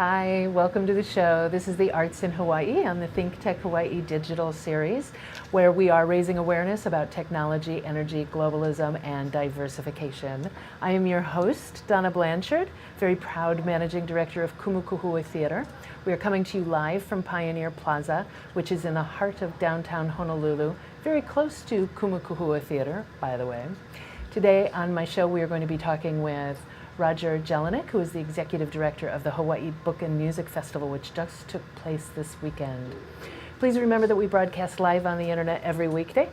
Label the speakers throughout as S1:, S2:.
S1: Hi, welcome to the show. This is the Arts in Hawaii on the ThinkTech Hawaii digital series, where we are raising awareness about technology, energy, globalism, and diversification. I am your host, Donna Blanchard, very proud managing director of Kumukuhua Theater. We are coming to you live from Pioneer Plaza, which is in the heart of downtown Honolulu, very close to Kumukuhua Theater, by the way. Today on my show, we are going to be talking with Roger Jellinek, who is the executive director of the Hawaii Book and Music Festival, which just took place this weekend. Please remember that we broadcast live on the internet every weekday.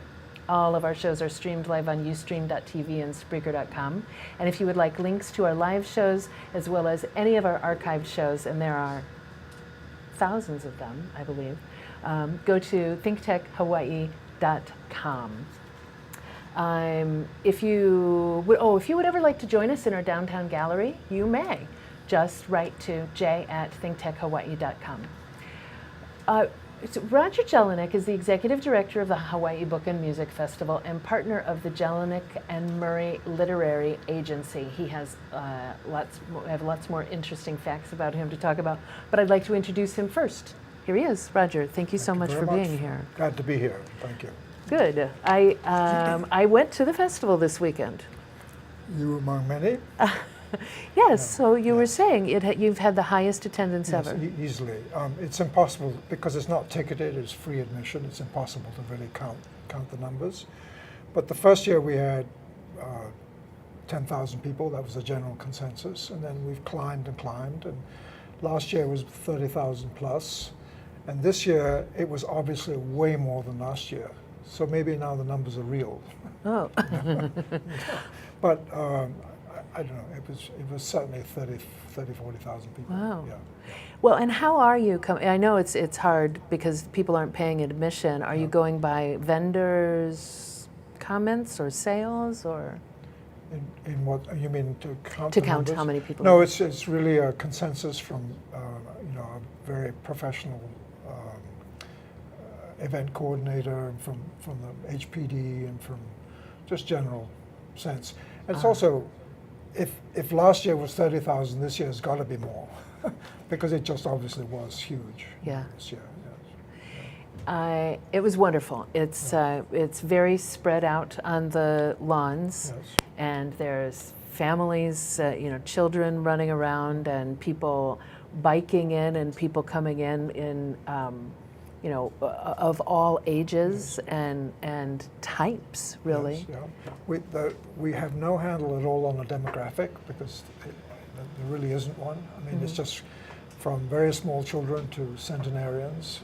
S1: All of our shows are streamed live on ustream.tv and Spreaker.com. And if you would like links to our live shows, as well as any of our archived shows, and there are thousands of them, I believe, go to thinktechhawaii.com. If you would ever like to join us in our downtown gallery, you may. Just write to j@thinktechhawaii.com. So Roger Jellinek is the executive director of the Hawaii Book and Music Festival and partner of the Jelinek and Murray Literary Agency. He has lots more interesting facts about him to talk about, but I'd like to introduce him first. Here he is. Roger, thank you so much for being here.
S2: Glad to be here. Thank you.
S1: Good. I went to the festival this weekend.
S2: You among many?
S1: Yes. So you were saying you've had the highest attendance ever.
S2: Easily. It's impossible because it's not ticketed. It's free admission. It's impossible to really count the numbers. But the first year we had 10,000 people. That was the general consensus, and then we've climbed and climbed. And last year was 30,000 plus, and this year it was obviously way more than last year. So maybe now the numbers are real.
S1: Oh.
S2: But I don't know, it was certainly 40,000 people.
S1: Wow.
S2: Yeah.
S1: Well, and how are you I know it's hard because people aren't paying admission. Are you going by vendors' comments or sales or?
S2: In what you mean, to count?
S1: To count how many people?
S2: No, it's really a consensus from a very professional event coordinator, and from the HPD, and from just general sense. And it's also, if last year was 30,000, this year has got to be more, because it just obviously was huge.
S1: Yeah.
S2: This year.
S1: Yes. It was wonderful. It's very spread out on the lawns,
S2: Yes.
S1: and there's families, children running around, and people biking in, and people coming in. Of all ages and types, really.
S2: Yes, yeah. We have no handle at all on the demographic because there really isn't one. I mean, It's just from very small children to centenarians.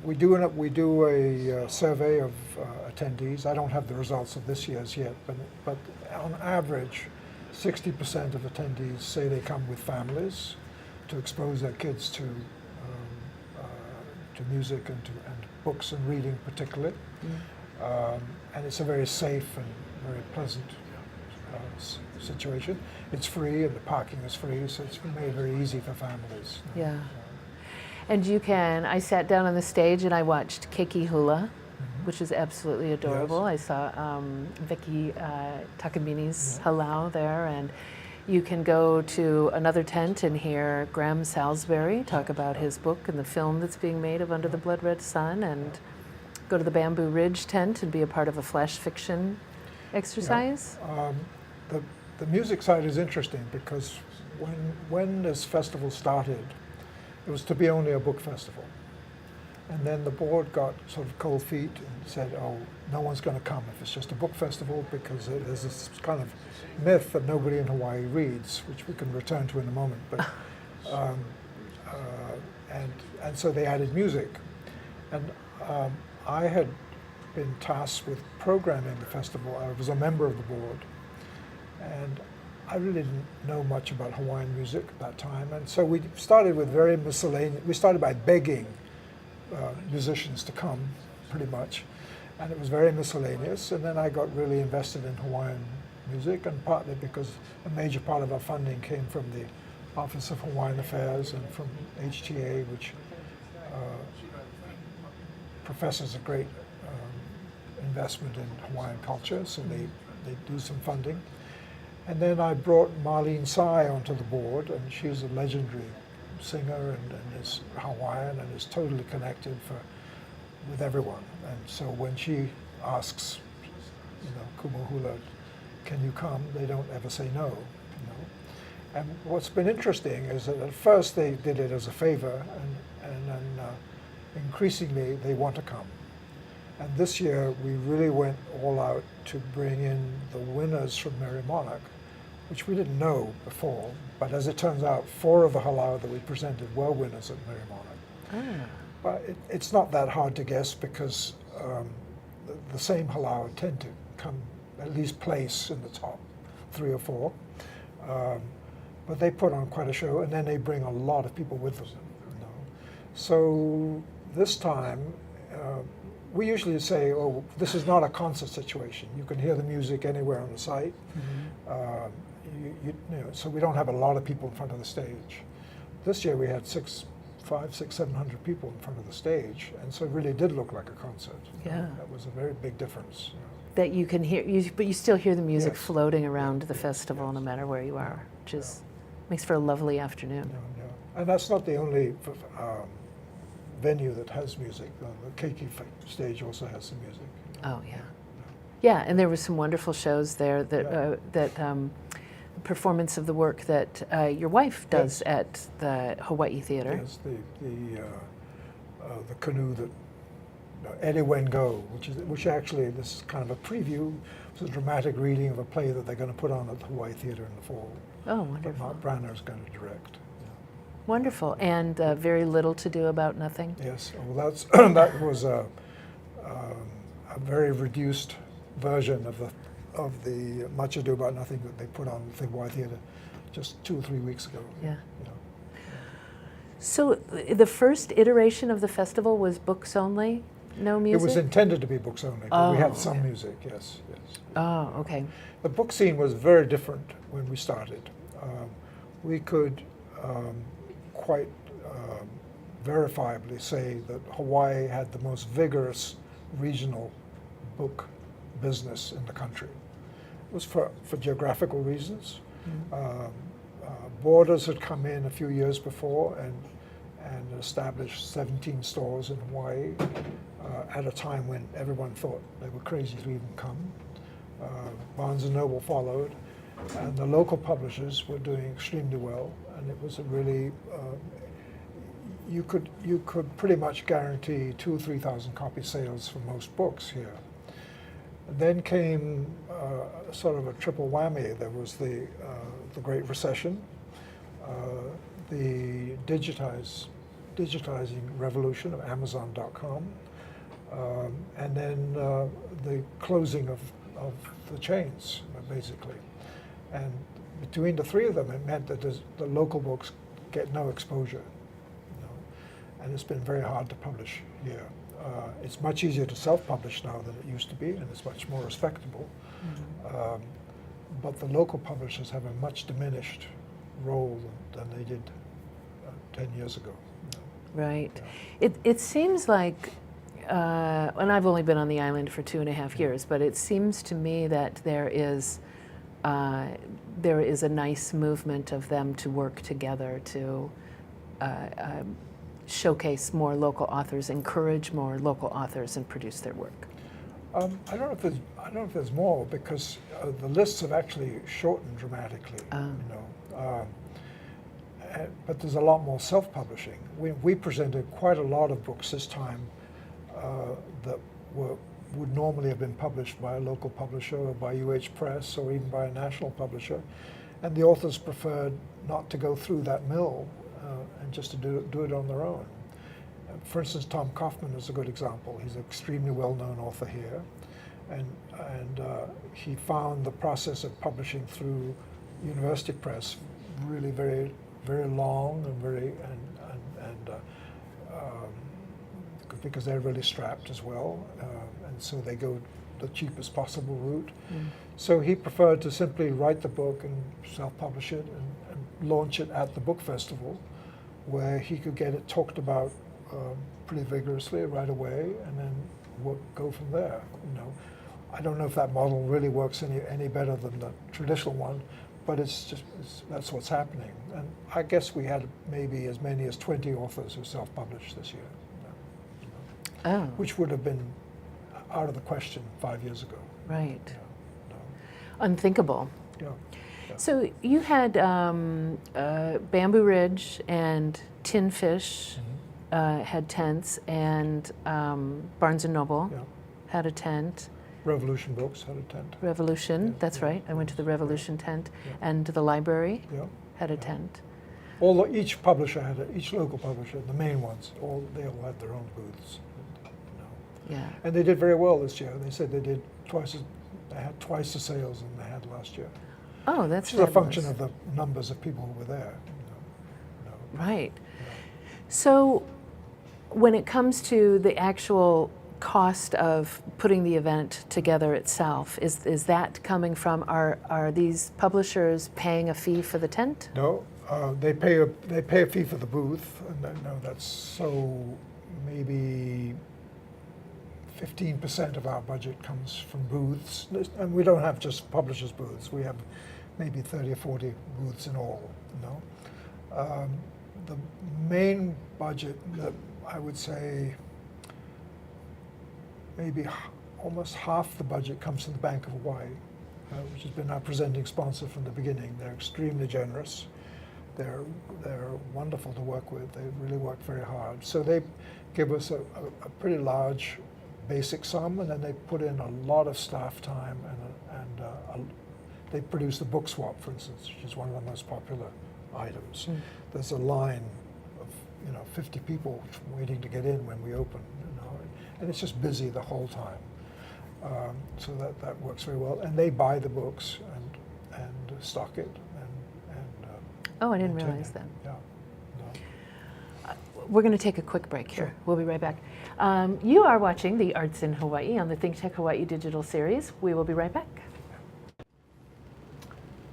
S2: We do a survey of attendees. I don't have the results of this year's yet, but on average, 60% of attendees say they come with families to expose their kids to music and books and reading particularly. And it's a very safe and very pleasant situation. It's free and the parking is free, so it's been made very easy for families.
S1: Yeah. And I sat down on the stage and I watched Keiki Hula, which is absolutely adorable.
S2: Yes.
S1: I saw Vicky Takamini's Halau there, and you can go to another tent and hear Graham Salisbury talk about his book and the film that's being made of Under the Blood Red Sun, and go to the Bamboo Ridge tent and be a part of a flash fiction exercise.
S2: Yeah. The music side is interesting because when this festival started, it was to be only a book festival. And then the board got sort of cold feet and said, oh, no one's going to come if it's just a book festival, because there's this kind of myth that nobody in Hawaii reads, which we can return to in a moment. But and so they added music. And I had been tasked with programming the festival. I was a member of the board. And I really didn't know much about Hawaiian music at that time. And so we started with very miscellaneous. We started by begging musicians to come, pretty much, and it was very miscellaneous. And then I got really invested in Hawaiian music, and partly because a major part of our funding came from the Office of Hawaiian Affairs and from HTA, which professes a great investment in Hawaiian culture, so they do some funding. And then I brought Marlene Tsai onto the board, and she's a legendary singer and is Hawaiian and is totally connected with everyone. And so when she asks, Kumuhula, can you come? They don't ever say no. And what's been interesting is that at first they did it as a favor, and then increasingly they want to come. And this year we really went all out to bring in the winners from Merry Monarch, which we didn't know before, but as it turns out, 4 of the halau that we presented were winners at Merry Monarch.
S1: Ah.
S2: But it's not that hard to guess because the same halau tend to come at least place in the top 3 or 4. But they put on quite a show, and then they bring a lot of people with them. So this time, we usually say, oh, this is not a concert situation. You can hear the music anywhere on the site. Mm-hmm. So we don't have a lot of people in front of the stage. This year we had 500, 600, 700 people in front of the stage, and so it really did look like a concert.
S1: Yeah.
S2: That was a very big difference.
S1: That you can hear, but you still hear the music
S2: Yes.
S1: floating around the festival, no matter where you are, which is makes for a lovely afternoon.
S2: Yeah. And that's not the only venue that has music. The Keiki stage also has some music.
S1: Oh yeah, yeah. And there were some wonderful shows there. That performance of the work that your wife does
S2: Yes.
S1: at the Hawaii Theater.
S2: Yes, the canoe that Eddie Wen Go, which actually this is kind of a preview. It's a dramatic reading of a play that they're going to put on at the Hawaii Theater in the fall.
S1: Oh,
S2: That
S1: wonderful.
S2: Mark Branner is going to direct.
S1: Wonderful. And very little to do about nothing.
S2: Yes, well, that was a very reduced version of the Much Ado About Nothing that they put on the Hawaii Theater just 2 or 3 weeks ago.
S1: Yeah. So the first iteration of the festival was books only, no music?
S2: It was intended to be books only, but we had some
S1: okay.
S2: music, yes.
S1: Oh, okay.
S2: The book scene was very different when we started. We could quite verifiably say that Hawaii had the most vigorous regional book business in the country. It was for geographical reasons. Mm-hmm. Borders had come in a few years before and established 17 stores in Hawaii at a time when everyone thought they were crazy to even come. Barnes & Noble followed, and the local publishers were doing extremely well, and it was a really, you could pretty much guarantee 2,000 or 3,000 copy sales for most books here. And then came sort of a triple whammy. There was the Great Recession, the digitizing revolution of Amazon.com, and then the closing of the chains, basically. And between the 3 of them, it meant that the local books get no exposure. And it's been very hard to publish here. It's much easier to self-publish now than it used to be, and it's much more respectable. Mm-hmm. But the local publishers have a much diminished role than they did 10 years ago.
S1: Right.
S2: Yeah.
S1: It seems like, and I've only been on the island for 2.5 years, but it seems to me that there is a nice movement of them to work together to showcase more local authors, encourage more local authors, and produce their work.
S2: I don't know if there's more, because the lists have actually shortened dramatically. But there's a lot more self-publishing. We presented quite a lot of books this time that would normally have been published by a local publisher or by UH Press or even by a national publisher, and the authors preferred not to go through that mill and just to do it on their own. For instance, Tom Kaufman is a good example. He's an extremely well-known author here, and he found the process of publishing through university press really very, very long and because they're really strapped as well, and so they go the cheapest possible route. Mm. So he preferred to simply write the book and self-publish it and launch it at the book festival, where he could get it talked about pretty vigorously right away, and then go from there. I don't know if that model really works any better than the traditional one, but that's what's happening. And I guess we had maybe as many as 20 authors who self-published this year,
S1: Oh,
S2: which would have been out of the question 5 years ago.
S1: right.
S2: No.
S1: Unthinkable.
S2: Yeah.
S1: So you had Bamboo Ridge and Tin Fish had tents, and Barnes & Noble
S2: Yeah.
S1: had a tent.
S2: Revolution Books had a tent.
S1: Revolution,
S2: Yeah,
S1: that's
S2: yeah.
S1: right. I went to the Revolution tent.
S2: Yeah.
S1: And the library
S2: Yeah.
S1: had a tent.
S2: Each publisher had each local publisher, the main ones, they all had their own booths.
S1: Yeah.
S2: And they did very well this year. They said they had twice the sales than they had last year.
S1: Oh, that's
S2: Which is a
S1: fabulous.
S2: function of the numbers of people who were there.
S1: Right. So when it comes to the actual cost of putting the event together itself, is that coming from, are these publishers paying a fee for the tent?
S2: No, they pay a fee for the booth, and that's so maybe 15% of our budget comes from booths, and we don't have just publishers' booths. We have maybe 30 or 40 booths in all. The main budget, I would say, maybe almost half the budget comes from the Bank of Hawaii, which has been our presenting sponsor from the beginning. They're extremely generous. They're wonderful to work with. They really work very hard. So they give us a pretty large basic sum, and then they put in a lot of staff time, and they produce the book swap, for instance, which is one of the most popular items. There's a line of 50 people waiting to get in when we open, and it's just busy the whole time. So that works very well, and they buy the books and stock it.
S1: Oh, I didn't
S2: maintain
S1: realize
S2: it.
S1: that.
S2: Yeah. No.
S1: We're going to take a quick break here.
S2: Sure.
S1: We'll be right back. You are watching the Arts in Hawaii on the ThinkTech Hawaii digital series. We will be right back.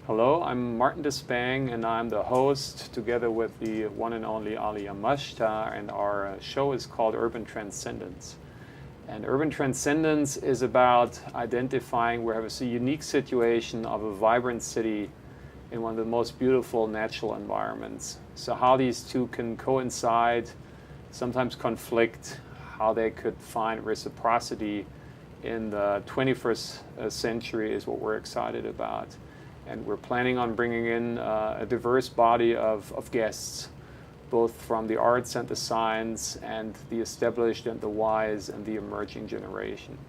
S3: Hello, I'm Martin Despang, and I'm the host together with the one and only Ali Yamashita, and our show is called Urban Transcendence. And Urban Transcendence is about identifying where we have a unique situation of a vibrant city in one of the most beautiful natural environments. So how these two can coincide, sometimes conflict, how they could find reciprocity in the 21st century is what we're excited about. And we're planning on bringing in a diverse body of guests, both from the arts and the science and the established and the wise and the emerging generation.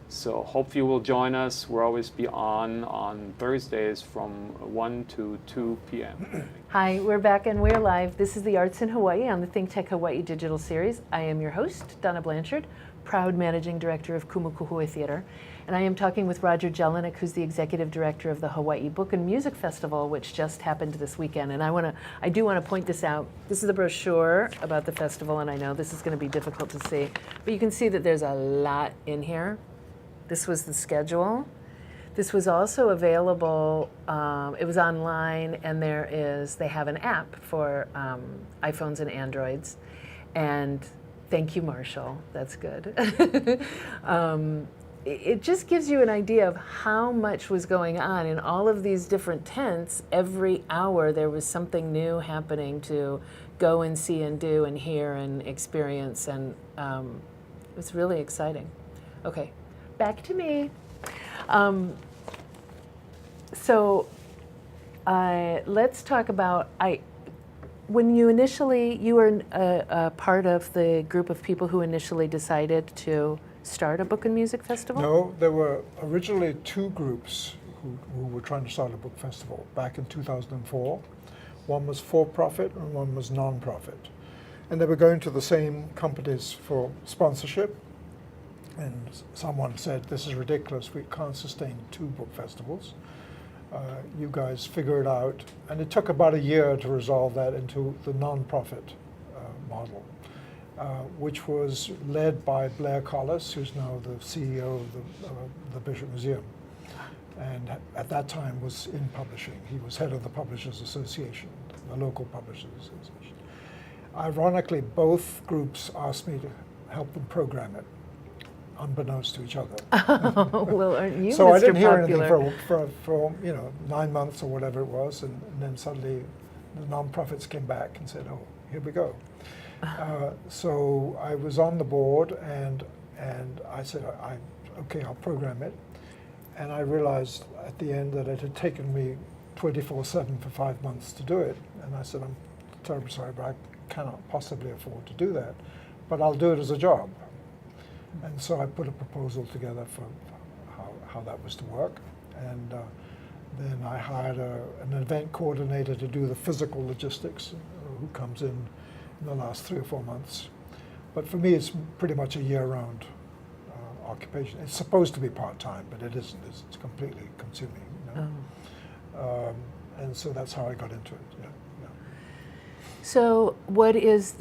S3: So hope you will join us. We'll always be on Thursdays from 1 to 2 p.m.
S1: Hi, we're back and we're live. This is the Arts in Hawaii on the ThinkTech Hawaii digital series. I am your host, Donna Blanchard, proud managing director of Kumukuhui Theater. And I am talking with Roger Jellinek, who's the executive director of the Hawaii Book and Music Festival, which just happened this weekend. And I do want to point this out. This is the brochure about the festival, and I know this is going to be difficult to see, but you can see that there's a lot in here. This was the schedule. This was also available, it was online, and they have an app for iPhones and Androids. And thank you, Marshall, that's good. It just gives you an idea of how much was going on in all of these different tents. Every hour there was something new happening to go and see and do and hear and experience, and it was really exciting. Okay. Back to me. Let's talk about, when you were a part of the group of people who initially decided to start a book and music festival?
S2: No, there were originally two groups who were trying to start a book festival back in 2004. One was for-profit and one was non-profit. And they were going to the same companies for sponsorship. And someone said, this is ridiculous, we can't sustain two book festivals. You guys figure it out. And it took about a year to resolve that into the non-profit model, which was led by Blair Collis, who's now the CEO of the Bishop Museum. And at that time was in publishing. He was head of the Publishers Association, the local Publishers Association. Ironically, both groups asked me to help them program it. unbeknownst to each other.
S1: Well, aren't you,
S2: So
S1: Mr.
S2: I didn't hear
S1: Popular?
S2: anything for 9 months or whatever it was, and then suddenly the nonprofits came back and said, "Oh, here we go." So I was on the board, and I said, "Okay, I'll program it." And I realized at the end that it had taken me 24/7 for 5 months to do it, and I said, "I'm terribly sorry, but I cannot possibly afford to do that, but I'll do it as a job." And so I put a proposal together for how that was to work, and then I hired an event coordinator to do the physical logistics, who comes in the last 3 or 4 months. But for me, it's pretty much a year-round occupation. It's supposed to be part-time, but it isn't. It's completely consuming. And so that's how I got into it. Yeah.
S1: So what is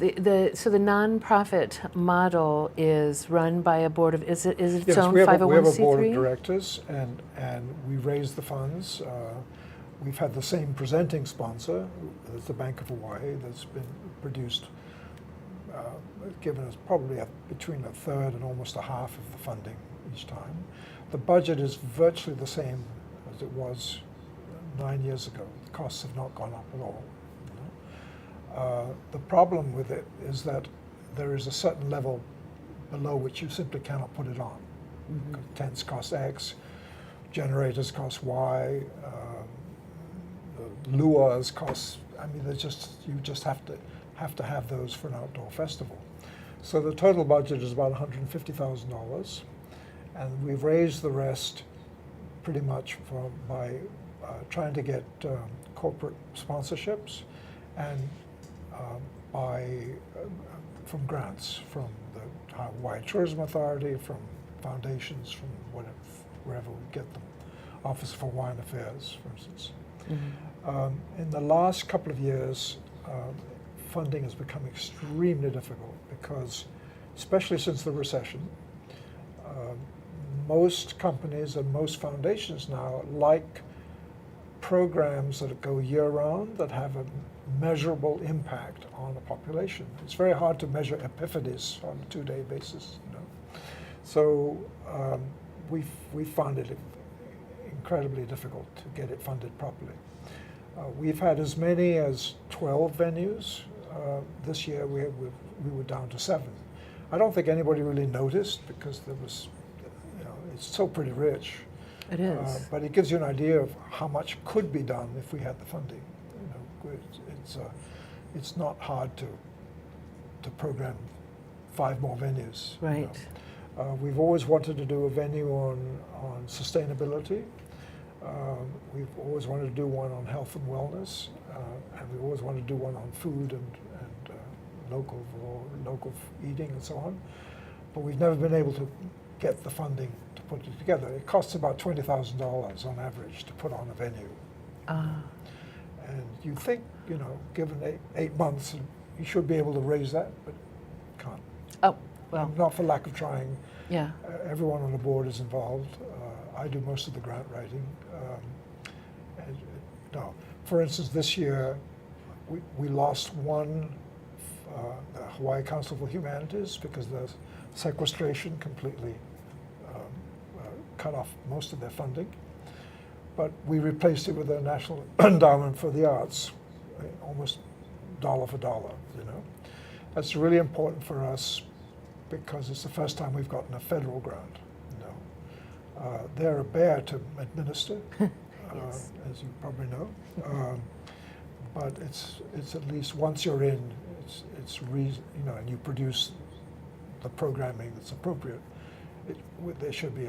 S1: so the nonprofit model is run by a board of, is it its
S2: Yes,
S1: own
S2: we have
S1: 501c3?
S2: a board of directors, and we raise the funds. We've had the same presenting sponsor, as the Bank of Hawaii, that's been produced, given us probably between a third and almost a half of the funding each time. The budget is virtually the same as it was 9 years ago. The costs have not gone up at all. The problem with it is that there is a certain level below which you simply cannot put it on. Tents cost X, generators cost Y, the luau's cost, I mean, you just have to have those for an outdoor festival. So the total budget is about $150,000, and we've raised the rest pretty much by trying to get corporate sponsorships and from grants from the Hawaii Tourism Authority, from foundations, from wherever we get them. Office of Hawaiian Affairs, for instance. In the last couple of years, funding has become extremely difficult because, especially since the recession, most companies and most foundations now like programs that go year-round that have a measurable impact on the population. It's very hard to measure epiphanies on a 2-day basis. So we found it incredibly difficult to get it funded properly. We've had as many as 12 venues. This year we were down to 7. I don't think anybody really noticed because there was, it's so pretty rich.
S1: It is.
S2: But it gives you an idea of how much could be done if we had the funding. It's not hard to program 5 more venues.
S1: Right.
S2: We've always wanted to do a venue on sustainability. We've always wanted to do one on health and wellness, and we always wanted to do one on food and local eating and so on. But we've never been able to get the funding to put it together. It costs about $20,000 on average to put on a venue. And you think, given 8 months, you should be able to raise that, but can't.
S1: Oh, well.
S2: Not for lack of trying.
S1: Yeah.
S2: Everyone on the board is involved. I do most of the grant writing. For instance, this year we lost one, the Hawaii Council for Humanities, because the sequestration completely cut off most of their funding. But we replaced it with the National Endowment for the Arts, almost dollar for dollar. That's really important for us because it's the first time we've gotten a federal grant. They're a bear to administer,
S1: Yes.
S2: as you probably know. But it's at least once you're in, and you produce the programming that's appropriate, they should be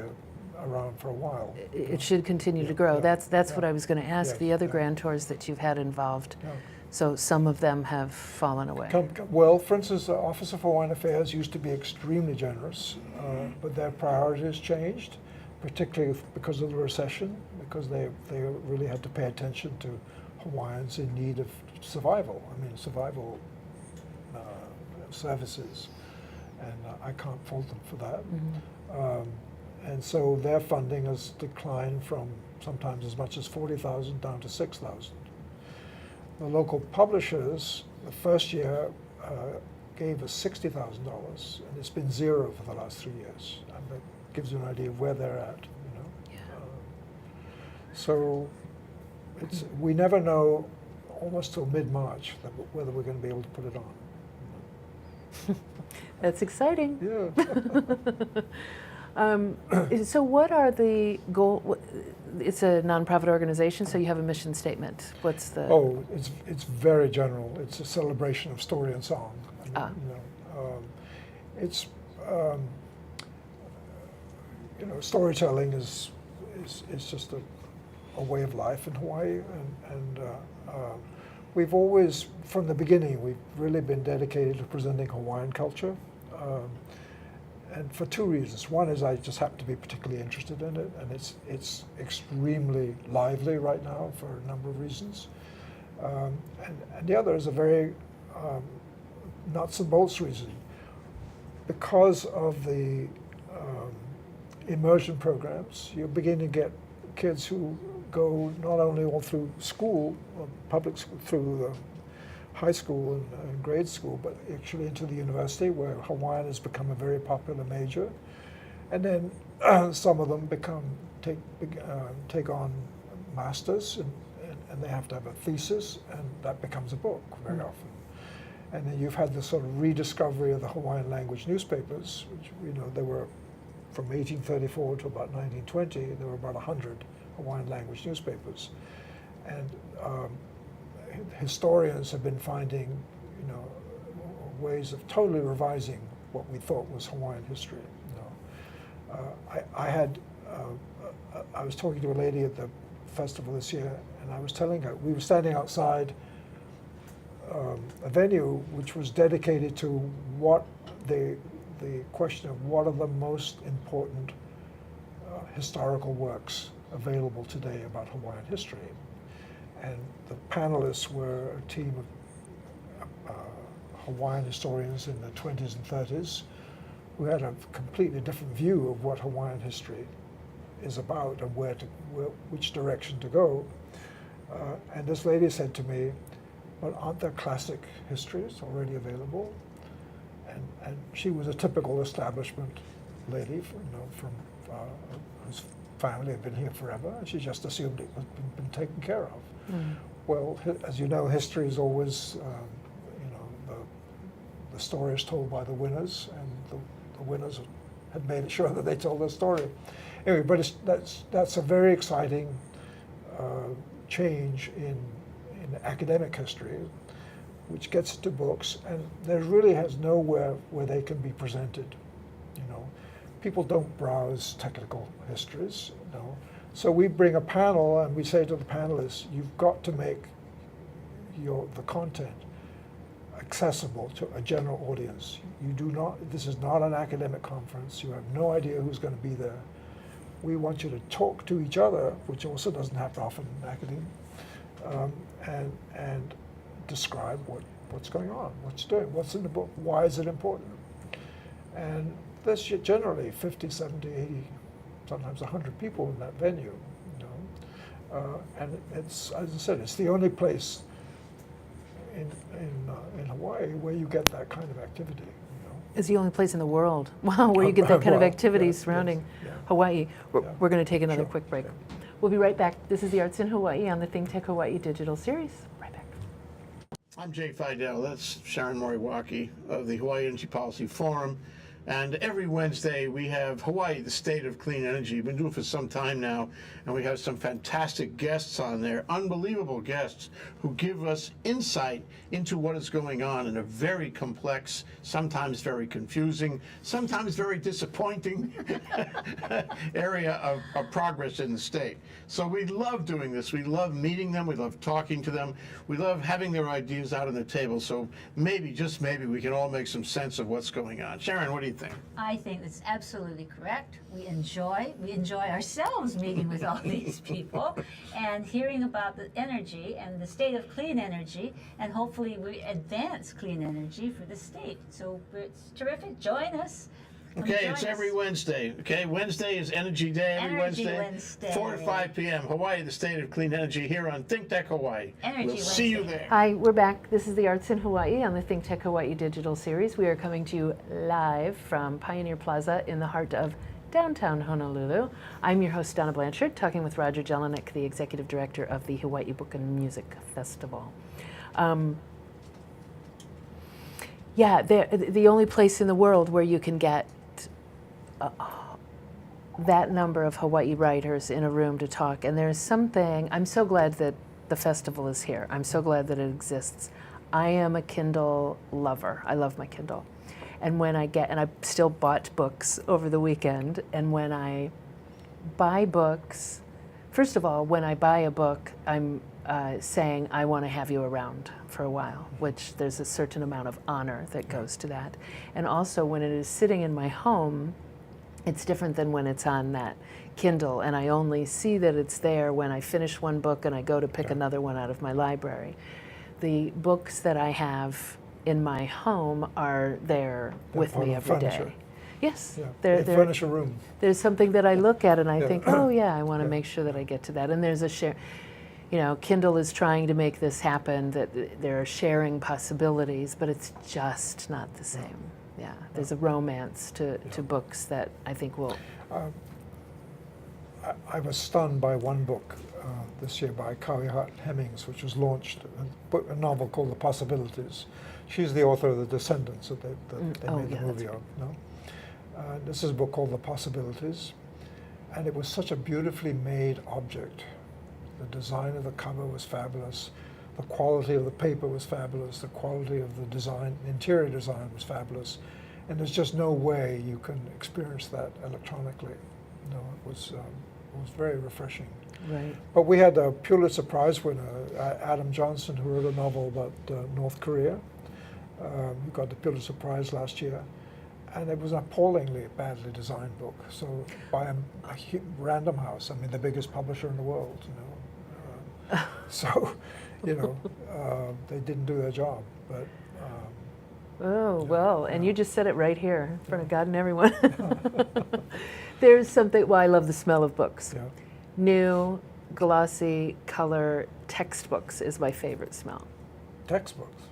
S2: around for a while.
S1: It should continue to grow.
S2: Yeah,
S1: That's what I was going to ask.
S2: Yes,
S1: The other
S2: yeah.
S1: grantors that you've had involved.
S2: Yeah.
S1: So some of them have fallen away.
S2: Well, for instance, the Office of Hawaiian Affairs used to be extremely generous, but their priorities changed, particularly because of the recession, because they really had to pay attention to Hawaiians in need of survival. Survival services, and I can't fault them for that. And so their funding has declined from sometimes as much as 40,000 down to 6,000. The local publishers, the first year, gave us $60,000, and it's been zero for the last 3 years. And that gives you an idea of where they're at. You know.
S1: Yeah.
S2: So we never know almost till mid-March whether we're going to be able to put it on.
S1: That's exciting.
S2: Yeah.
S1: So what are the goal? It's a nonprofit organization, so you have a mission statement. What's the?
S2: Oh, it's very general. It's a celebration of story and song. And, you know, it's you know, storytelling is just a way of life in Hawaii, and we've always, from the beginning, we've really been dedicated to presenting Hawaiian culture. And for two reasons. One is I just happen to be particularly interested in it, and it's extremely lively right now for a number of reasons. And the other is a very nuts and bolts reason. Because of the immersion programs, you're beginning to get kids who go not only all through school, public school, through the high school and grade school, but actually into the university, where Hawaiian has become a very popular major. And then some of them take on masters, and they have to have a thesis, and that becomes a book very often. And then you've had this sort of rediscovery of the Hawaiian language newspapers, which, you know, there were, from 1834 to about 1920, there were about 100 Hawaiian language newspapers. And historians have been finding, you know, ways of totally revising what we thought was Hawaiian history. You know, I was talking to a lady at the festival this year, and I was telling her, we were standing outside a venue which was dedicated to what the question of what are the most important historical works available today about Hawaiian history. And the panelists were a team of Hawaiian historians in the 20s and 30s who had a completely different view of what Hawaiian history is about and which direction to go. And this lady said to me, "But aren't there classic histories already available?" And she was a typical establishment lady, you know, from whose family had been here forever, and she just assumed it was been taken care of. Well, as you know, history is always, you know, the story is told by the winners, and the winners had made sure that they told their story. Anyway, but that's a very exciting change in academic history, which gets into books, and there really has nowhere where they can be presented. You know, people don't browse technical histories, you know. So we bring a panel and we say to the panelists, you've got to make the content accessible to a general audience. You do not, this is not an academic conference. You have no idea who's going to be there. We want you to talk to each other, which also doesn't happen often in academia, and describe what's going on, what's doing, what's in the book, why is it important. And there's generally 50, 70, 80, sometimes 100 people in that venue, you know. And it's, as I said, it's the only place in Hawaii where you get that kind of activity. You know.
S1: It's the only place in the world, wow, where you get that kind of activity
S2: yeah,
S1: surrounding
S2: yes,
S1: Hawaii. We're going to take another
S2: Sure.
S1: quick break.
S2: Yeah.
S1: We'll be right back. This is the Arts in Hawaii on the ThinkTech Hawaii digital series. Right back.
S4: I'm Jay Fidel. That's Sharon Moriwaki of the Hawaii Energy Policy Forum. And every Wednesday we have Hawaii, the State of Clean Energy. We've been doing it for some time now, and we have some fantastic guests on there, unbelievable guests who give us insight into what is going on in a very complex, sometimes very confusing, sometimes very disappointing area of progress in the state. So we love doing this. We love meeting them. We love talking to them. We love having their ideas out on the table. So maybe, just maybe, we can all make some sense of what's going on. Sharon, what do you think?
S5: I think that's absolutely correct. We enjoy ourselves meeting with all these people and hearing about the energy and the state of clean energy, and hopefully we advance clean energy for the state. So it's terrific. Join us
S4: Okay,
S5: join
S4: it's
S5: us.
S4: every Wednesday. Okay, Wednesday is Energy Day. Every
S5: Energy
S4: Wednesday,
S5: Wednesday.
S4: 4 to 5 p.m. Hawaii, the state of clean energy, here on ThinkTech Hawaii.
S5: Energy
S4: We'll see you
S5: Wednesday.
S4: there.
S1: Hi, we're back. This is the Arts in Hawaii on the ThinkTech Hawaii Digital Series. We are coming to you live from Pioneer Plaza in the heart of downtown Honolulu. I'm your host, Donna Blanchard, talking with Roger Jellinek, the Executive Director of the Hawaii Book and Music Festival. Yeah, the only place in the world where you can get that number of Hawaii writers in a room to talk. And there's something, I'm so glad that the festival is here. I'm so glad that it exists. I am a Kindle lover. I love my Kindle. And when I still bought books over the weekend, and when I buy books, first of all, when I buy a book, I'm saying I want to have you around for a while, which there's a certain amount of honor that goes to that. And also when it is sitting in my home, it's different than when it's on that Kindle, and I only see that it's there when I finish one book and I go to pick another one out of my library. The books that I in my home are there with me every day. Yes,
S2: Yeah,
S1: they're
S2: furnish a room.
S1: there's something that I look at and I
S2: Yeah.
S1: think, oh yeah, I want to
S2: Yeah.
S1: make sure that I get to that. And there's a share, Kindle is trying to make this happen, that there are sharing possibilities, but it's just not the same. Yeah, there's a romance to books that I think will.
S2: I was stunned by one book this year by Kawi Hart Hemmings, which was launched, a novel called The Possibilities. She's the author of The Descendants that they made the movie of. No? This is a book called The Possibilities, and it was such a beautifully made object. The design of the cover was fabulous. The quality of the paper was fabulous. The quality of the design, interior design was fabulous. And there's just no way you can experience that electronically. No, it was very refreshing.
S1: Right.
S2: But we had a Pulitzer Prize winner, Adam Johnson, who wrote a novel about North Korea. He got the Pulitzer Prize last year. And it was an appallingly badly designed book. So by a Random House, I mean, the biggest publisher in the world, So, they didn't do their job. But
S1: Oh, well, and you just said it right here in front of God and everyone. There's something, well, I love the smell of books.
S2: yeah,
S1: New, glossy, color textbooks is my favorite smell.
S2: textbooks.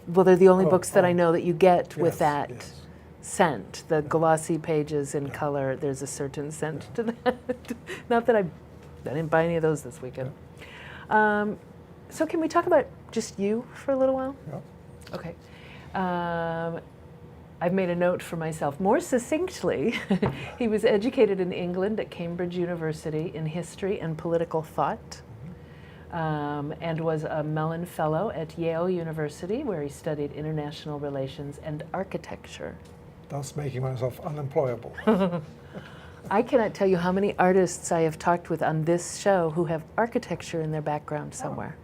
S1: Well, they're the only
S2: Oh,
S1: books that I
S2: oh.
S1: know that you get
S2: Yes,
S1: with that
S2: yes.
S1: scent. The glossy pages in
S2: Yeah.
S1: color, there's a certain scent to that. Not that I didn't buy any of those this weekend. So can we talk about just you for a little while?
S2: Yeah.
S1: Okay. I've made a note for myself. More succinctly, he was educated in England at Cambridge University in history and political thought, and was a Mellon Fellow at Yale University, where he studied international relations and architecture.
S2: Thus making myself unemployable.
S1: I cannot tell you how many artists I have talked with on this show who have architecture in their background somewhere.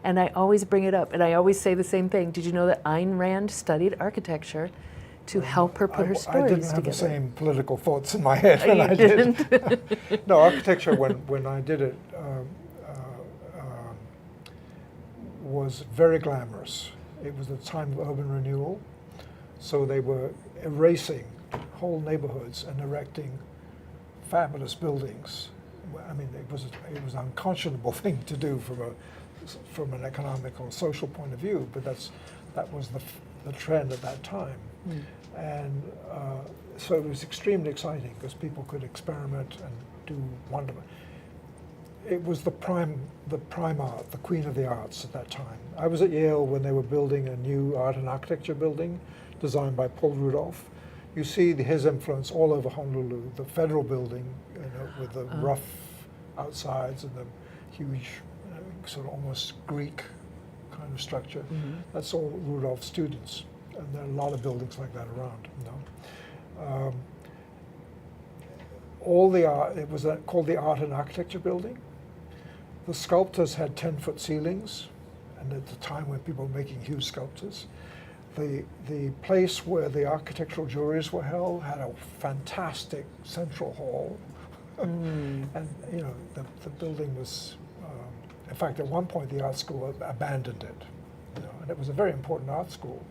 S1: And I always bring it up, and I always say the same thing. Did you know that Ayn Rand studied architecture to help her put her
S2: I
S1: stories
S2: didn't have
S1: together?
S2: the same political thoughts in my head when
S1: You
S2: I
S1: didn't?
S2: did. No, architecture, when I did it, was very glamorous. It was a time of urban renewal, so they were erasing whole neighborhoods and erecting fabulous buildings. I mean, it was an unconscionable thing to do from an economic or social point of view, but that was the trend at that time. And so it was extremely exciting because people could experiment and do wonderful. It was the prime art, the queen of the arts at that time. I was at Yale when they were building a new art and architecture building designed by Paul Rudolph. You see his influence all over Honolulu. The federal building, with the rough outsides and the huge, sort of almost Greek kind of structure. That's all Rudolph's students, and there are a lot of buildings like that around. All the art, it was called the Art and Architecture Building. The sculptors had 10-foot ceilings, and at the time when people were making huge sculptures, the place where the architectural juries were held had a fantastic central hall. And the building was, in fact, at one point the art school abandoned it, and it was a very important art school.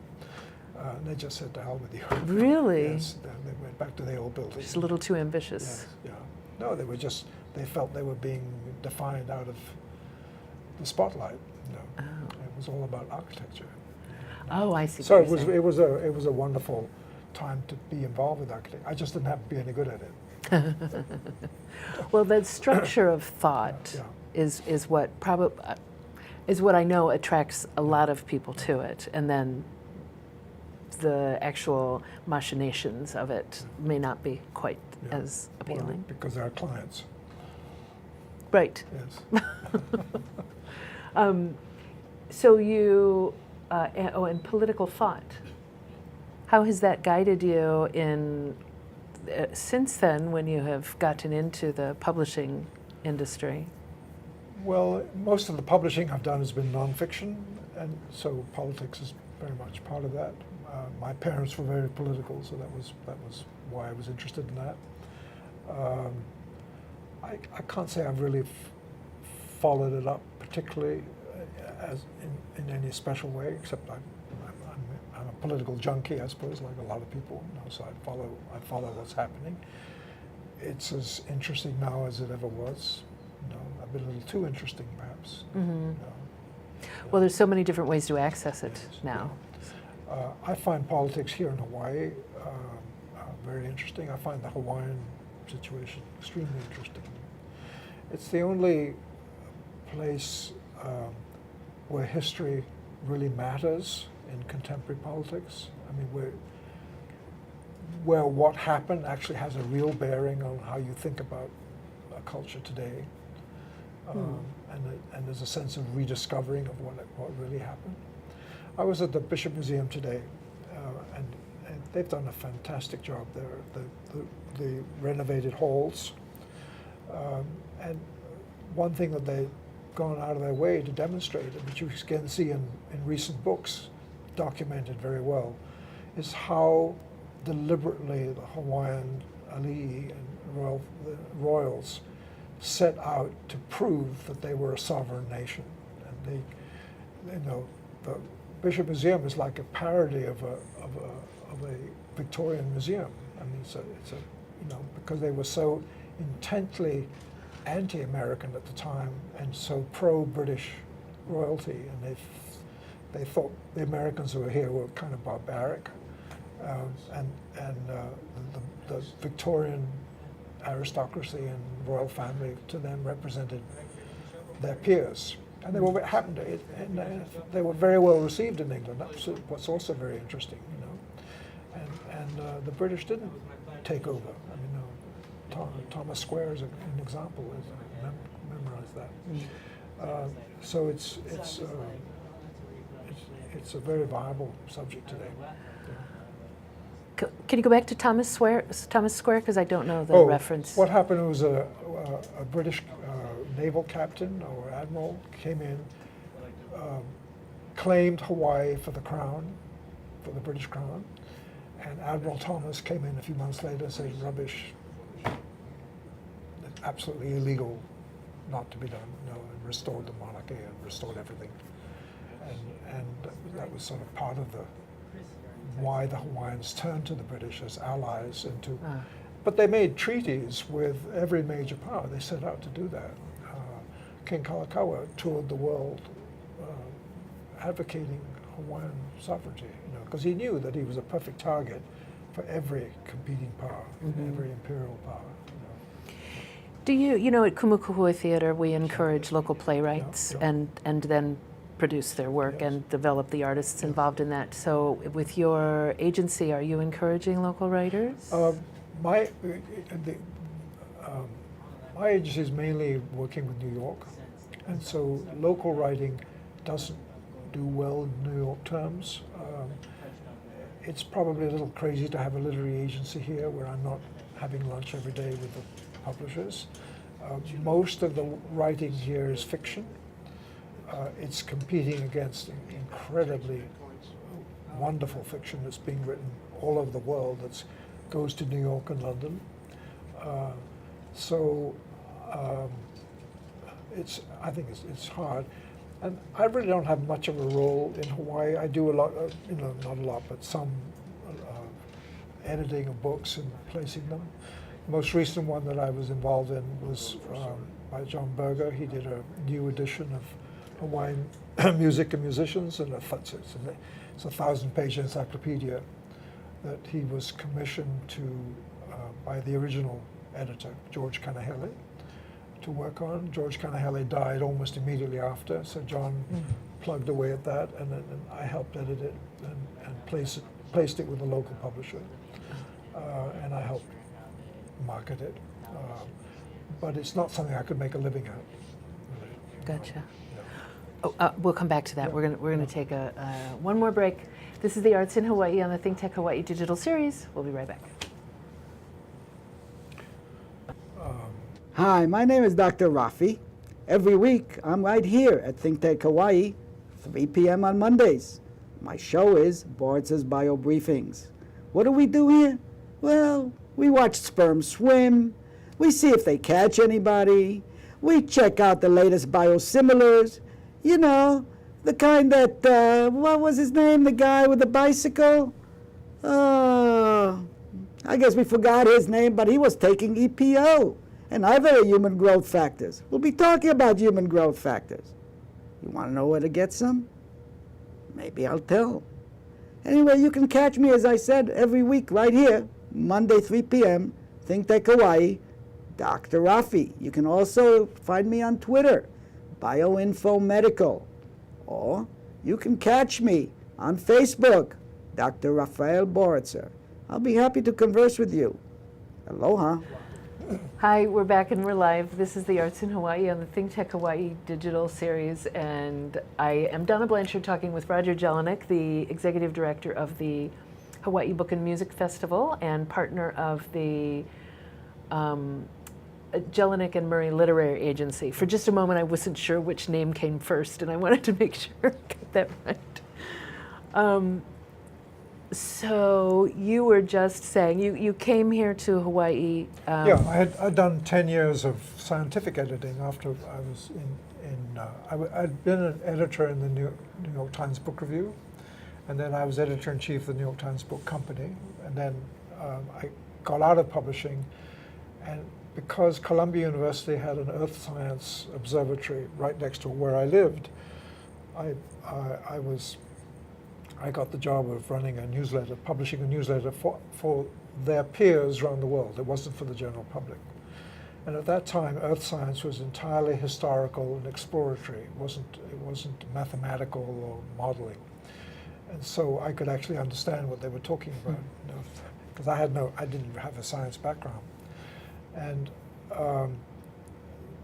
S2: And they just said, to hell with you.
S1: Really?
S2: Yes, they went back to the old building.
S1: Just a little too ambitious.
S2: Yes, yeah. No, they felt they were being defined out of the spotlight.
S1: Oh.
S2: It was all about architecture.
S1: Oh, I see.
S2: So
S1: what you're saying.
S2: it was a wonderful time to be involved with architecture. I just didn't have to be any good at it.
S1: Well, that structure of thought
S2: Yeah.
S1: is what is what I know attracts a lot of people to it, and then the actual machinations of it may not be quite
S2: Yeah.
S1: as
S2: Well,
S1: appealing.
S2: because they're clients.
S1: Right.
S2: Yes.
S1: So you, and political thought. How has that guided you in since then, when you have gotten into the publishing industry?
S2: Well, most of the publishing I've done has been nonfiction, and so politics is very much part of that. My parents were very political, so that was why I was interested in that. I can't say I've really followed it up particularly as in any special way, except I'm a political junkie, I suppose, like a lot of people. You know, so I follow what's happening. It's as interesting now as it ever was. You know, a bit a little too interesting, perhaps.
S1: Mm-hmm.
S2: You know.
S1: Well, there's so many different ways to access it now.
S2: I find politics here in Hawaii very interesting. I find the Hawaiian situation extremely interesting. It's the only place where history really matters in contemporary politics. I mean, where what happened actually has a real bearing on how you think about a culture today. And there's a sense of rediscovering of what really happened. I was at the Bishop Museum today, and they've done a fantastic job there. The renovated halls, and one thing that they've gone out of their way to demonstrate, which you can see in recent books, documented very well, is how deliberately the Hawaiian alii and the royals set out to prove that they were a sovereign nation. And the Bishop Museum is like a parody of a Victorian museum. I mean, it's a because they were so intently anti-American at the time and so pro-British royalty, and they thought the Americans who were here were kind of barbaric, and the Victorian aristocracy and royal family to them represented their peers, and they were they were very well received in England. That's what's also very interesting, you know. And the British didn't take over. I mean, Thomas Square is an example. Memorize that. So it's a very viable subject today.
S1: Can you go back to Thomas Square? Because I don't know the reference.
S2: What happened was a British naval captain or admiral came in, claimed Hawaii for the crown, for the British crown, and Admiral Thomas came in a few months later and said, rubbish, absolutely illegal, not to be done, and restored the monarchy and restored everything. And that was sort of part of why the Hawaiians turned to the British as allies but they made treaties with every major power. They set out to do that. King Kalakaua toured the world advocating Hawaiian sovereignty, because he knew that he was a perfect target for every competing power, every imperial power.
S1: Do you, at Kumukuhua Theater, we encourage local playwrights and then produce their work and develop the artists involved in that. So with your agency, are you encouraging local writers?
S2: My agency is mainly working with New York, and so local writing doesn't do well in New York terms. It's probably a little crazy to have a literary agency here where I'm not having lunch every day with the publishers. Most of the writing here is fiction. It's competing against incredibly wonderful fiction that's being written all over the world that goes to New York and London. I think it's hard. And I really don't have much of a role in Hawaii. I do a lot, not a lot, but some editing of books and placing them. The most recent one that I was involved in was by John Berger. He did a new edition of Hawaiian music and musicians, and it's a 1,000-page encyclopedia that he was commissioned to by the original editor, George Kanahele, to work on. George Kanahele died almost immediately after, so John plugged away at that, and then I helped edit it and placed it with a local publisher, and I helped market it. But it's not something I could make a living at. Really.
S1: Gotcha. Oh, we'll come back to that. We're gonna take one more break. This is the Arts in Hawaii on the ThinkTech Hawaii digital series. We'll be right back.
S6: Hi, my name is Dr. Rafi. Every week, I'm right here at ThinkTech Hawaii, 3 p.m. on Mondays. My show is Boards' Bio Briefings. What do we do here? Well, we watch sperm swim. We see if they catch anybody. We check out the latest biosimilars. You know, the kind that, what was his name, the guy with the bicycle? I guess we forgot his name, but he was taking EPO and other human growth factors. We'll be talking about human growth factors. You want to know where to get some? Maybe I'll tell. Anyway, you can catch me, as I said, every week right here, Monday, 3 p.m., ThinkTech Hawaii, Dr. Rafi. You can also find me on Twitter, BioInfo Medical. Or you can catch me on Facebook, Dr. Rafael Boritzer. I'll be happy to converse with you. Aloha.
S1: Hi, we're back and we're live. This is the Arts in Hawaii on the ThinkTech Hawaii digital series, and I am Donna Blanchard talking with Roger Jellinek, the executive director of the Hawaii Book and Music Festival and partner of the Jelinek and Murray Literary Agency. For just a moment, I wasn't sure which name came first, and I wanted to make sure I got that right. So you were just saying, you came here to Hawaii.
S2: Yeah, I'd done 10 years of scientific editing after I was I'd been an editor in the New York Times Book Review, and then I was editor-in-chief of the New York Times Book Company, and then I got out of publishing, and because Columbia University had an earth science observatory right next to where I lived, I got the job of running a newsletter, publishing a newsletter for their peers around the world. It wasn't for the general public. And at that time, earth science was entirely historical and exploratory. It wasn't mathematical or modeling. And so I could actually understand what they were talking about, because I didn't have a science background. And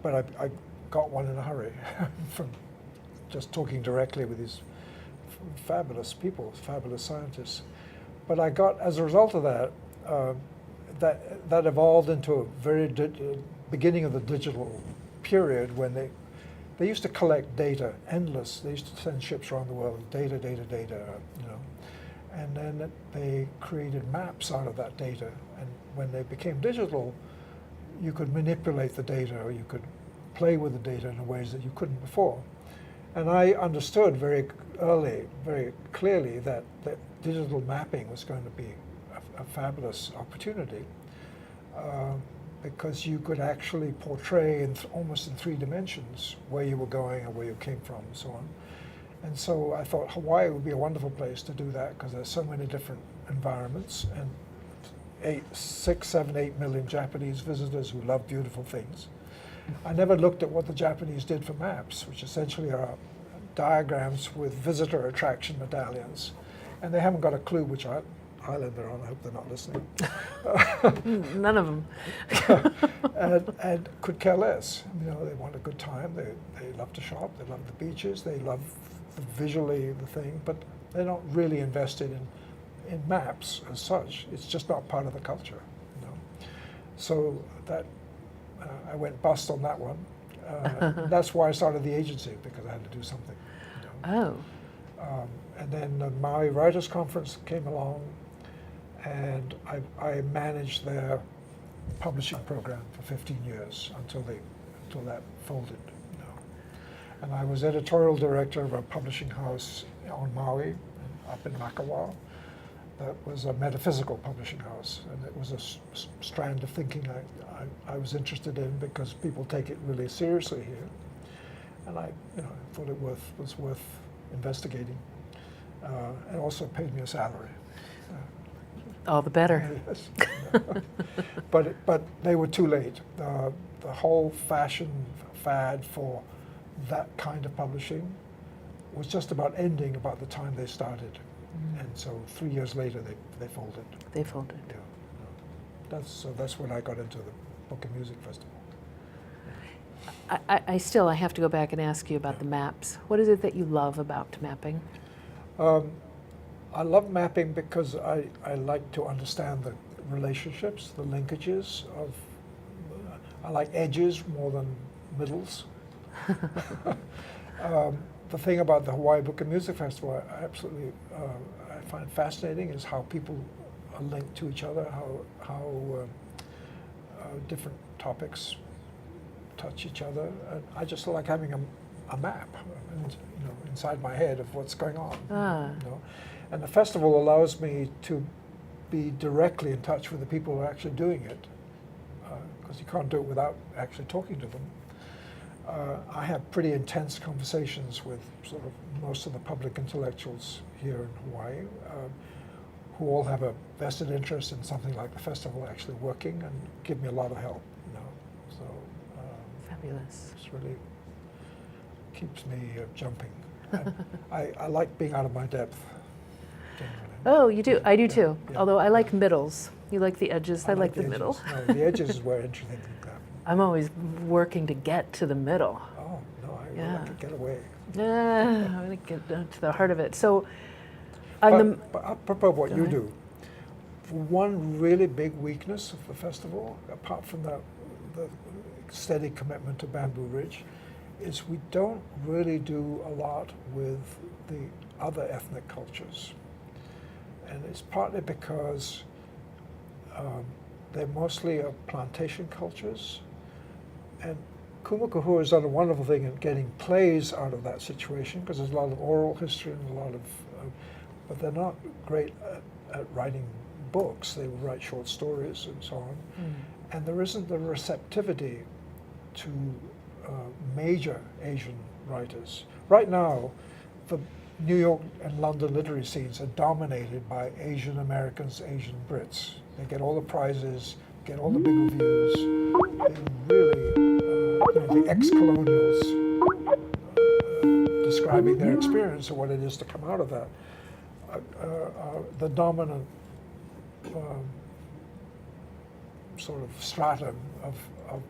S2: but I got one in a hurry from just talking directly with these fabulous people, fabulous scientists. But I got, as a result of that, that evolved into a very beginning of the digital period when they used to collect data, endless. They used to send ships around the world, data, you know. And then they created maps out of that data. And when they became digital, you could manipulate the data, or you could play with the data in ways that you couldn't before. And I understood very early, very clearly, that digital mapping was going to be a fabulous opportunity, because you could actually portray almost in 3 dimensions where you were going and where you came from and so on. And so I thought Hawaii would be a wonderful place to do that, because there's so many different environments, and 6, 7, 8 million Japanese visitors who love beautiful things. I never looked at what the Japanese did for maps, which essentially are diagrams with visitor attraction medallions. And they haven't got a clue which island they're on. I hope they're not listening.
S1: None of them.
S2: and could care less. You know, they want a good time. They love to shop. They love the beaches. They love visually the thing, but they're not really invested in maps as such. It's just not part of the culture, you know. So that I went bust on that one. That's why I started the agency, because I had to do something. You know.
S1: Oh.
S2: And then the Maui Writers Conference came along, and I managed their publishing program for 15 years until that folded. You know. And I was editorial director of a publishing house on Maui, up in Makawa. That was a metaphysical publishing house, and it was a strand of thinking I was interested in because people take it really seriously here, and I thought it was worth investigating, and also paid me a salary.
S1: All the better.
S2: Yes. But they were too late. The whole fashion fad for that kind of publishing was just about ending about the time they started. And so 3 years later, they folded.
S1: They folded.
S2: Yeah. That's when I got into the Book and Music Festival.
S1: I have to go back and ask you about the maps. What is it that you love about mapping?
S2: I love mapping because I like to understand the relationships, the linkages of. I like edges more than middles. The thing about the Hawaii Book and Music Festival, I absolutely I find fascinating is how people are linked to each other, how different topics touch each other. And I just like having a map, inside my head of what's going on. And the festival allows me to be directly in touch with the people who are actually doing it, because you can't do it without actually talking to them. I have pretty intense conversations with sort of most of the public intellectuals here in Hawaii, who all have a vested interest in something like the festival actually working and give me a lot of help. So
S1: Fabulous.
S2: it's really keeps me jumping. And I like being out of my depth. Generally.
S1: Oh, you do. I do
S2: Yeah,
S1: too.
S2: yeah.
S1: Although I like middles. You like the edges. I like the middle.
S2: edges. No, the edges is where interesting things happen.
S1: I'm always working to get to the middle.
S2: Oh no, I
S1: Yeah.
S2: like to get away.
S1: I'm going to get to the heart of it. So, on
S2: But apropos what
S1: Go
S2: you
S1: ahead.
S2: do, one really big weakness of the festival, apart from the steady commitment to Bamboo Ridge, is we don't really do a lot with the other ethnic cultures. And it's partly because they're mostly plantation cultures. And Kumukuhu has done a wonderful thing in getting plays out of that situation, because there's a lot of oral history and a lot of, but they're not great at writing books. They will write short stories and so on. And there isn't the receptivity to major Asian writers. Right now, the New York and London literary scenes are dominated by Asian Americans, Asian Brits. They get all the prizes, get all the big reviews. They really, the ex-colonials describing their experience of what it is to come out of that, the dominant sort of stratum of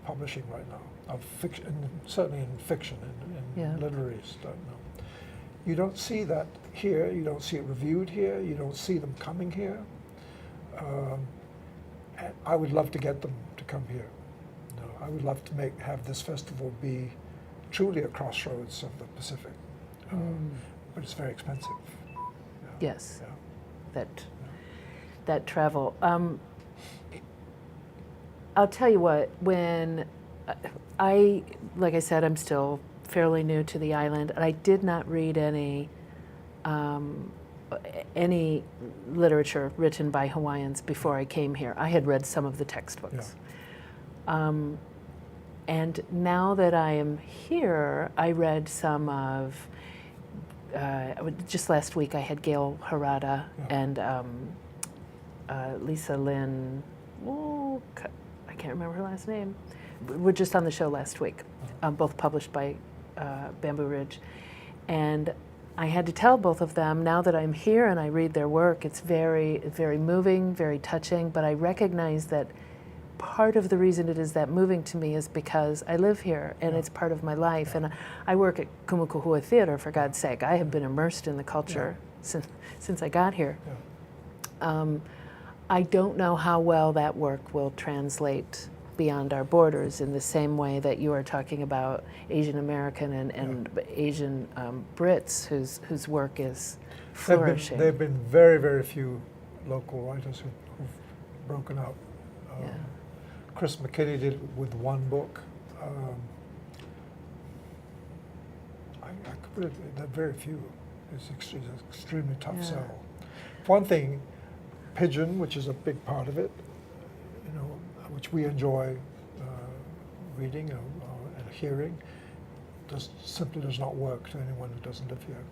S2: publishing right now, of fiction, certainly in fiction and
S1: Yeah.
S2: literary stuff. No. You don't see that here. You don't see it reviewed here. You don't see them coming here. And I would love to get them to come here. I would love to have this festival be truly a crossroads of the Pacific, but it's very expensive. Yeah.
S1: yes,
S2: Yeah.
S1: that travel. I'll tell you what, when like I said, I'm still fairly new to the island, and I did not read any literature written by Hawaiians before I came here. I had read some of the textbooks.
S2: Yeah.
S1: And now that I am here, I read some of, just last week I had Gail Harada and Lisa Lynn, I can't remember her last name. We're just on the show last week, both published by Bamboo Ridge. And I had to tell both of them, now that I'm here and I read their work, it's very, very moving, very touching, but I recognize that part of the reason it is that moving to me is because I live here and it's part of my life. And I work at Kumukuhua Theater, for God's sake. I have been immersed in the culture since I got here. I don't know how well that work will translate beyond our borders in the same way that you are talking about Asian American and Asian Brits whose work is flourishing.
S2: There have been very, very few local writers who've broken out. Chris McKinney did it with one book. could put it, there are very few. It's an extremely tough
S1: Yeah.
S2: sell. One thing, Pigeon, which is a big part of it, you know, which we enjoy reading and hearing, simply does not work to anyone who doesn't live here.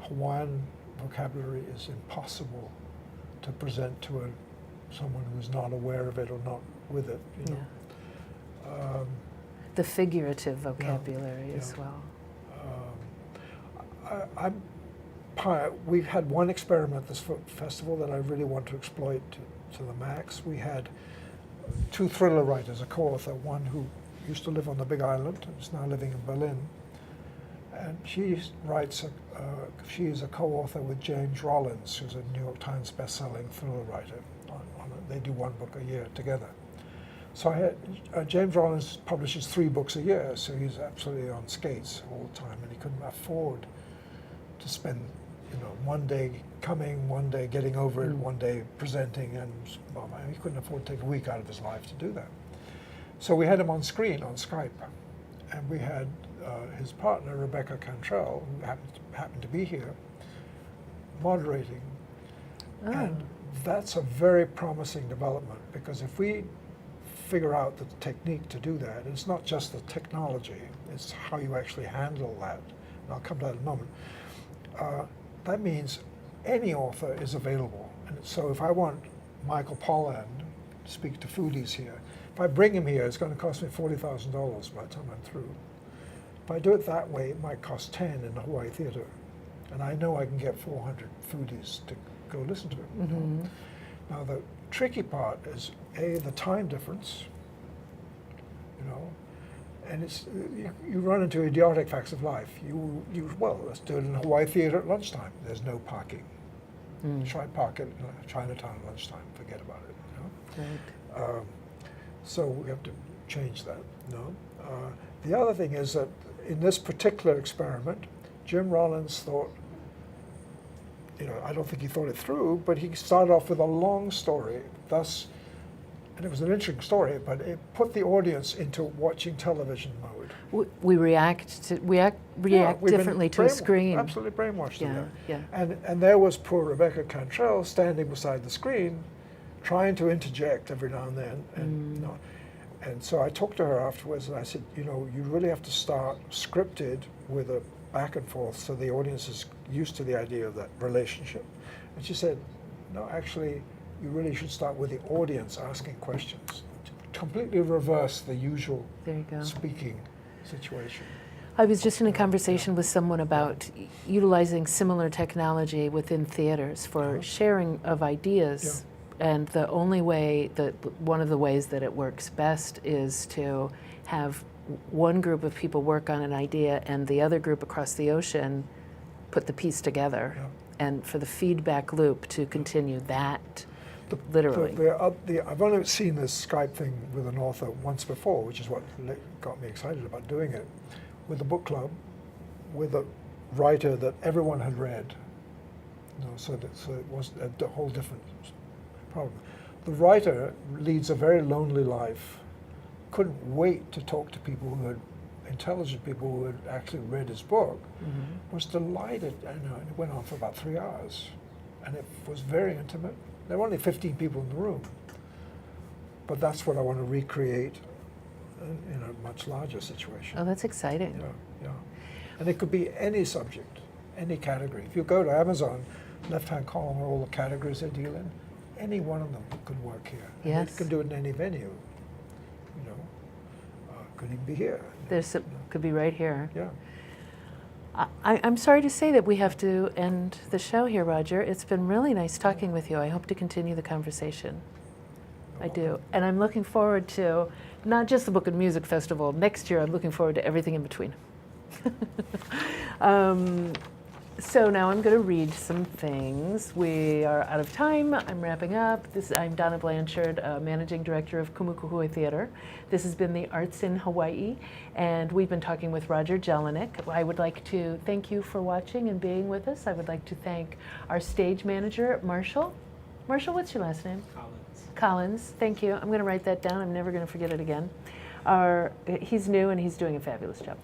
S2: Hawaiian vocabulary is impossible to present to someone who's not aware of it or not with it. You know?
S1: The figurative vocabulary as well.
S2: We've had one experiment this festival that I really want to exploit to the max. We had two thriller writers, a co-author, one who used to live on the Big Island and is now living in Berlin. And she writes, she is a co-author with James Rollins, who's a New York Times best-selling thriller writer. They do one book a year together. So I had, James Rollins publishes 3 books a year, so he's absolutely on skates all the time, and he couldn't afford to spend, you know, one day coming, one day getting over it, one day presenting, and well, he couldn't afford to take a week out of his life to do that. So we had him on screen, on Skype, and we had his partner, Rebecca Cantrell, who happened to be here, moderating.
S1: Oh.
S2: And that's a very promising development, because if we figure out the technique to do that, it's not just the technology, it's how you actually handle that. And I'll come to that in a moment. That means any author is available. And so if I want Michael Pollan to speak to foodies here, if I bring him here, it's going to cost me $40,000 by the time I'm through. If I do it that way, it might cost 10 in the Hawaii Theater. And I know I can get 400 foodies to go listen to it. You know? Now the tricky part is, A, the time difference, you know, and it's, you run into idiotic facts of life. Well, let's do it in Hawaii Theater at lunchtime. There's no parking. Try park it in Chinatown at lunchtime, forget about it, you know?
S1: Right.
S2: So we have to change that, you know? The other thing is that in this particular experiment, Jim Rollins thought, you know, I don't think he thought it through, but he started off with a long story, thus, and it was an interesting story, but it put the audience into watching television mode.
S1: We react differently to a screen.
S2: Absolutely brainwashed to that.
S1: Yeah.
S2: And there was poor Rebecca Cantrell standing beside the screen, trying to interject every now and then. And, you know, and so I talked to her afterwards, and I said, you know, you really have to start scripted with a back and forth so the audience is used to the idea of that relationship. And she said, no, actually, you really should start with the audience asking questions to completely reverse the usual
S1: There you go.
S2: speaking situation.
S1: I was just in a conversation with someone about utilizing similar technology within theaters for sharing of ideas. And the only way one of the ways that it works best is to have one group of people work on an idea and the other group across the ocean put the piece together, and for the feedback loop to continue that literally.
S2: I've only seen this Skype thing with an author once before, which is what got me excited about doing it, with a book club, with a writer that everyone had read. You know, so it was a whole different problem. The writer leads a very lonely life, couldn't wait to talk to people who had, intelligent people who had actually read his book, was delighted, and it went on for about 3 hours. And it was very intimate. There were only 15 people in the room. But that's what I want to recreate in a much larger situation.
S1: Oh, that's exciting.
S2: Yeah. And it could be any subject, any category. If you go to Amazon, left-hand column are all the categories they deal in. Any one of them could work here. And
S1: Yes.
S2: it could do it in any venue. You know, could even be here.
S1: Could be right here.
S2: Yeah.
S1: I'm sorry to say that we have to end the show here, Roger. It's been really nice talking with you. I hope to continue the conversation. I do. And I'm looking forward to not just the Book and Music Festival. Next year, I'm looking forward to everything in between. So now I'm going to read some things. We are out of time. I'm wrapping up. I'm Donna Blanchard, Managing Director of Kumukuhui Theater. This has been the Arts in Hawaii, and we've been talking with Roger Jellinek. I would like to thank you for watching and being with us. I would like to thank our stage manager, Marshall. Marshall, what's your last name? Collins. Thank you. I'm going to write that down. I'm never going to forget it again. He's new and he's doing a fabulous job.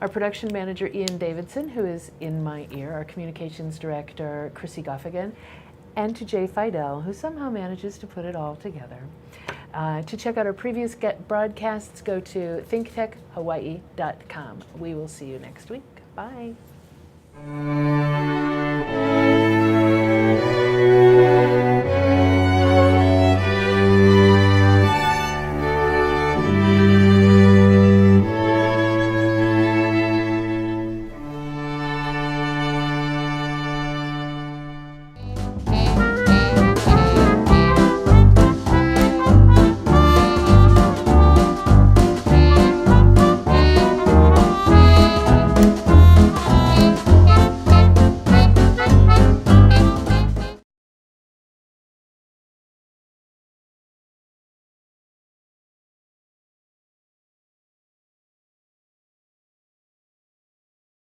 S1: Our production manager, Ian Davidson, who is in my ear, our communications director, Chrissy Goffigan, and to Jay Fidel, who somehow manages to put it all together. To check out our previous broadcasts, go to thinktechhawaii.com. We will see you next week. Bye.